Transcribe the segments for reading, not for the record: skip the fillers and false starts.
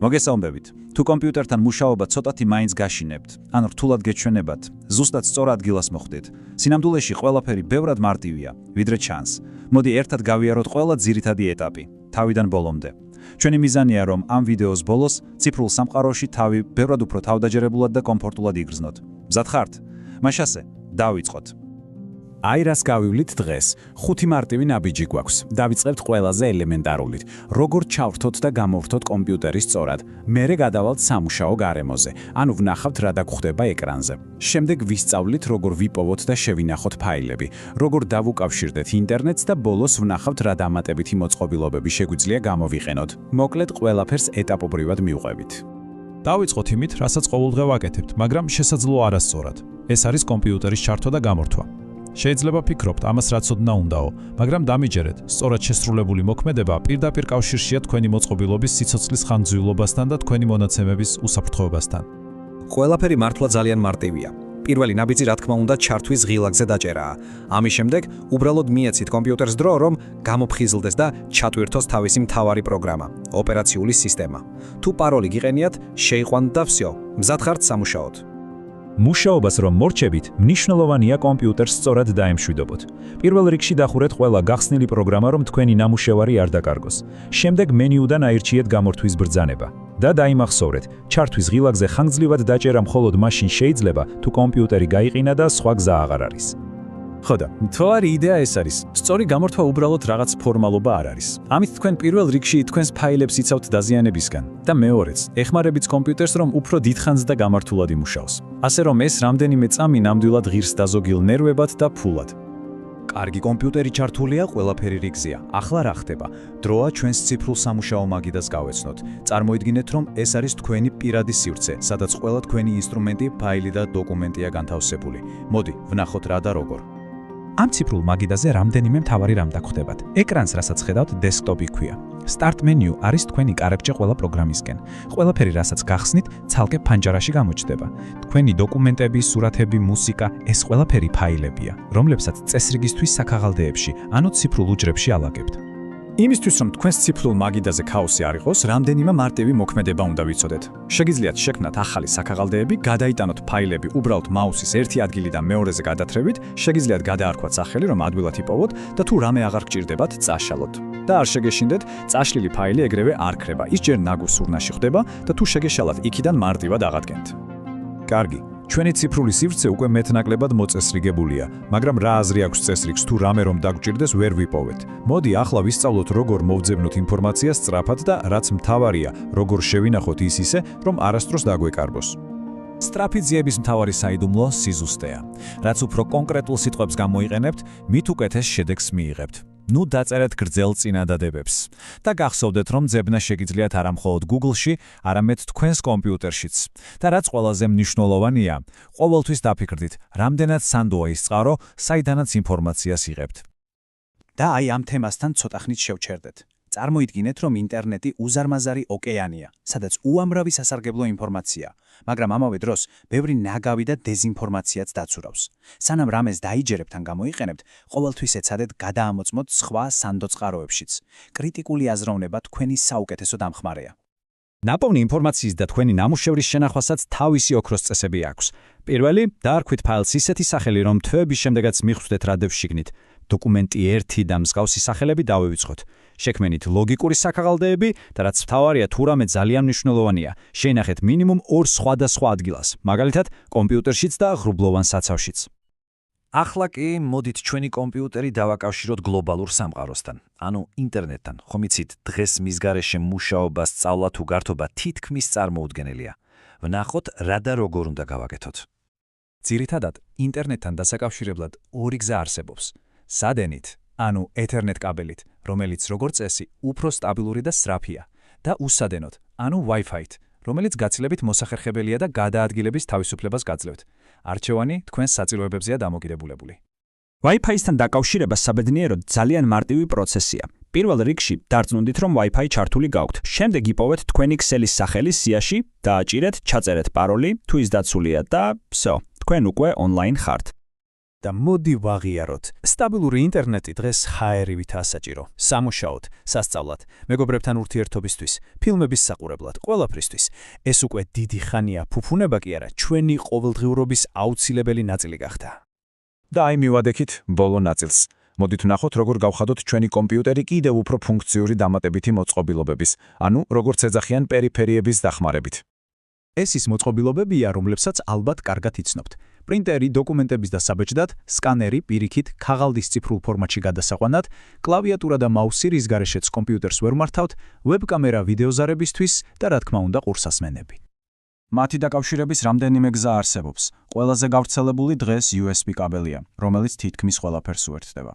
მოგესალმებით. თუ კომპიუტერთან მუშაობა ცოტათი მაინც გაშინებთ, ან რთულად გეჩვენებათ, ზუსტად სწორ ადგილას მოხვდით. სინამდვილეში ყველაფერი ბევრად მარტივია, ვიდრე ჩანს. მოდი ერთად გავიაროთ ყველა ძირითადი ეტაპი, თავიდან ბოლომდე. ჩვენი მიზანია, რომ ამ ვიდეოს ბოლოს ციფრულ სამყაროში თავი ბევრად უფრო თავდაჯერებულად და კომფორტულად იგრძნოთ. მზად ხართ? მაშასე, დავიწყოთ. აი რას გავივლით დღეს. 5 მარტივი ნაბიჯი გვაქვს. დავიწყებთ ყველაზე ელემენტარულით. როგორ ჩავრთოთ და გამოვრთოთ კომპიუტერი სწორად. მერე გადავალთ სამუშაო გარემოზე. ანუ ვნახავთ რა დაგხვდება ეკრანზე. შემდეგ ვისწავლით როგორ ვიპოვოთ და შევინახოთ ფაილები. როგორ დავუკავშირდეთ ინტერნეტს და ბოლოს ვნახავთ რა დამატებითი მოწყობილობები შეგვიძლია გამოვიყენოთ. მოკლედ ყველაფერს ეტაპობრივად მივყვებით. დავიწყოთ იმით, რასაც ყოველდღე ვაკეთებთ, მაგრამ შესაძლოა არასწორად. ეს არის კომპიუტერის ჩართვა და გამორთვა. შეიძლება ფიქრობთ, ამას რაც ოდნა უნდაო, მაგრამ დამიჯერეთ, სწორად შესრულებული მოქმედება პირდაპირ კავშირშია თქვენი მოწყობილობის სიცოცხლის ხანგრძლივობასთან და თქვენი მონაცემების უსაფრთხოებასთან. ყველაფერი მართლა ძალიან მარტივია. პირველი ნაბიჯი რა თქმა უნდა ჩართვის ღილაკზე დაჭერაა. ამის შემდეგ უბრალოდ მიეცით კომპიუტერს დრო, რომ გამოფხიზლდეს და ჩატვირთოს თავისი მთავარი პროგრამა, ოპერაციული სისტემა. თუ პაროლი გიყენიათ, შეიყვანთ და ვსიო, მზად ხართ სამუშაოდ. მუშაობას რომ მორჩებით, მნიშვნელოვანია კომპიუტერს სწორად დაემშვიდობოთ. პირველ რიგში დახურეთ ყველა გახსნილი პროგრამა, რომ თქვენი ნამუშევარი არ დაკარგოს. შემდეგ მენიუდან აირჩიეთ გამორთვის ბრძანება და დაიმახსოვრეთ, ჩართვის ღილაკზე ხანგრძლივად დაჭერა მხოლოდ მაშინ შეიძლება, თუ კომპიუტერი გაიყინა და სხვა გზა აღარ არის. ხოდა, მთავარი იდეა ეს არის. სწორი გამორთვა უბრალოდ რაღაც ფორმალობა არ არის. ამით თქვენ პირველ რიგში თქვენს ფაილებს იცავთ დაზიანებისგან და მეორეც, ეხმარებით კომპიუტერს, რომ უფრო დიდხანს და გამართულად იმუშაოს. ასე რომ ეს რამდენიმე წამი ნამდვილად ღირს დაზოგილ ნერვებად და ფულად. კარგი კომპიუტერი ჩართულია ყველაფერი რიგზეა. ახლა რა ხდება? დროა ჩვენს ციფრულ სამუშაო მაგიდას გავეცნოთ. წარმოიდგინეთ, რომ ეს არის თქვენი პირადი სივრცე, სადაც ყველა თქვენი ინსტრუმენტი, ფაილი და დოკუმენტია განთავსებული. მოდი, ვნახოთ რა და როგორ. ამ ციფრულ მაგიდაზე რამდენიმე მთავარი რამ დაგხვდებათ. ეკრანს, რასაც ხედავთ, დესკტოპი ქვია. Start menu არის თქვენი კარებჭე ყველა პროგრამისკენ. ყველაფერი, რასაც გახსნით, ცალკე ფანჯარაში გამოჩნდება. თქვენი დოკუმენტები, სურათები, მუსიკა, ეს ყველაფერი ფაილებია, რომლებსაც წესრიგისთვის საქაღალდეებში, ანუ ციფრულ უჯრებში ალაგებთ. იმისთვის, რომ თქვენს ციფრულ მაგიდაზე ქაოსი არ იყოს, რამდენიმე მარტივი მოქმედება უნდა ვიცოდეთ. შეგიძლიათ შექმნათ ახალი საქაღალდეები, გადაიტანოთ ფაილები უბრალოდ მაუსის ერთი ადგილიდან მეორეზე გადათრევით, შეგიძლიათ გადაარქვათ სახელი, რომ ადვილად იპოვოთ და თუ რამე აღარ გჭირდებათ, წაშალოთ. და არ შეგეშინდეთ, წაშლილი ფაილი ეგრევე არ ქრება. ის ჯერ ნაგუს სურნაში ხდება და თუ შეგეშალათ, იქიდან მარტივად აღადგენთ. კარგი. ჩვენი ციფრული სივრცე უკვე მეტნაკლებად მოწესრიგებულია, მაგრამ რა აზრი აქვს წესრიგს თუ რამე რომ დაგჭირდეს ვერ ვიპოვეთ. მოდი ახლა ვისწავლოთ როგორ მოვძებნოთ ინფორმაციას სწრაფად და რაც მთავარია, როგორ შევინახოთ ის ისე, რომ არასდროს დაგვეკარბოს. სწრაფი ძიების მთავარი საიდუმლო სიზუსტეა. რაც უფრო კონკრეტულ სიტყვებს გამოიყენებთ, მით უკეთეს შედეგს მიიღებთ. ნუ დაწერეთ გრძელ წინადადებებს და გახსოვდეთ, რომ ძებნა შეგიძლიათ არა მხოლოდ Google-ში, არამედ თქვენს კომპიუტერშიც. და რაც ყველაზე მნიშვნელოვანია, ყოველთვის დაფიქრდით, რამდენად სანდოა ის წყარო, საიდანაც ინფორმაციას იღებთ. და აი ამ თემასთან ცოტა ხნით შევჩერდეთ. წარმოიდგინეთ, რომ ინტერნეტი უზარმაზარი ოკეანეა, სადაც უამრავი სასარგებლო ინფორმაციაა, მაგრამ ამავე დროს ბევრი ნაგავი და დეზინფორმაციაც დაცურავს. სანამ რამეს დაიჯერებთ ან გამოიყენებთ, ყოველთვის ეცადეთ გადაამოწმოთ სხვა სანდო წყაროებშიც. კრიტიკული აზროვნება თქვენი საუკეთესო დამხმარეა. ნაპოვნი ინფორმაციის და თქვენი ნამუშევრის შენახვასაც თავისი ოქროს წესები აქვს. პირველი, დაარქვით ფაილს ისეთი სახელი, რომ თვეების შემდეგაც მიხვდეთ რა დევშიგნით. დოკუმენტი 1 და მსგავსი სახელები დავივიწყოთ. შექმენით ლოგიკური საქაღალდეები და რაც მთავარია თუ რამე ძალიან მნიშვნელოვანია, შეინახეთ მინიმუმ 2 სხვადასხვა ადგილას, მაგალითად, კომპიუტერშიც და ღრუბლოვან საცავშიც. ახლა კი მოდით ჩვენი კომპიუტერი დავაკავშიროთ გლობალურ სამყაროსთან, ანუ ინტერნეტთან. ხომ იცით, დღეს მის გარეშე მუშაობა, სწავლა თუ გართობა თითქმის წარმოუდგენელია. ვნახოთ რა და როგორ უნდა გავაკეთოთ. ძირითადად, ინტერნეტთან დასაკავშირებლად ორი გზა არსებობს. სადენით, ანუ ეთერნეტ კაბელით, რომელიც როგორც წესი უფრო სტაბილური და სწრაფია, და უსადენოთ, ანუ Wi-Fi-ით, რომელიც გაცილებით მოსახერხებელია და გადაადგილების თავისუფლებას გაძლევთ. არჩევანი თქვენს საჭიროებებზეა დამოკიდებულებული. Wi-Fi-სთან დაკავშირება საბედნიეროდ ძალიან მარტივი პროცესია. პირველ რიგში დარწმუნდით, რომ Wi-Fi ჩართული გაქვთ. შემდეგ იპოვეთ თქვენი ქსელის სახელი სიაში, დააჭირეთ, ჩაწერეთ პაროლი, თუ ის დაცულია და ვсё, თქვენ უკვე ონლაინ ხართ. და მოდი ვაღიაროთ. სტაბილური ინტერნეტი დღეს ჰაერივითაა საჭირო. სამუშაოდ, სასწავლად, მეგობრებთან ურთიერთობისთვის, ფილმების საყურებლად, ყველაფრისთვის. ეს უკვე დიდი ხანია ფუფუნება კი არა, ჩვენი ყოველდღიურობის აუცილებელი ნაწილი გახდა. და აი მივადექით ბოლო ნაწილს. მოდით ვნახოთ, როგორ გავხადოთ ჩვენი კომპიუტერი კიდევ უფრო ფუნქციური დამატებითი მოწყობილობების, ანუ როგორც ეძახიან პერიფერიების დახმარებით. ეს ის მოწყობილობებია, რომლებსაც ალბათ კარგად იცნობთ. პრინტერი დოკუმენტების და საბეჭდად, სკანერი პირიქით ქაღალდის ციფრულ ფორმატში გადასაყვანად, კლავიატურა და მაუსი რის გარეშეც კომპიუტერს ვერ მართავთ, ვებკამერა ვიდეოზარებისთვის და რა თქმა უნდა ყურსასმენები. მათი დაკავშირების რამდენიმე გზა არსებობს. ყველაზე გავრცელებული დღეს USB კაბელია, რომელიც თითქმის ყველაფერს უერთდება.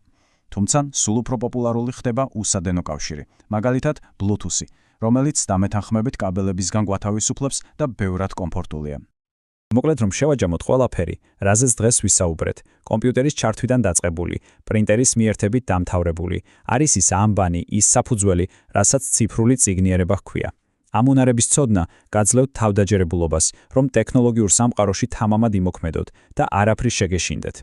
თუმცა სულ უფრო პოპულარული ხდება უსადენო კავშირი, მაგალითად Bluetooth-ი, რომელიც დამეთანხმებით კაბელებისგან გვათავისუფლებს და ბევრად კომფორტულია. მოკლედ რომ შევაჯამოთ ყველაფერი, რაზეც დღეს ვისაუბრეთ, კომპიუტერის ჩართვიდან დაწყებული, პრინტერის მიერთებით დამთავრებული, არის ის ამბანი, ის საფუძველი, რასაც ციფრული წიგნიერება ჰქვია. ამ უნარების ცოდნა გაძლევთ თავდაჯერებულობას, რომ ტექნოლოგიურ სამყაროში თამამად იმოქმედოთ და არაფრის შეგეშინდეთ.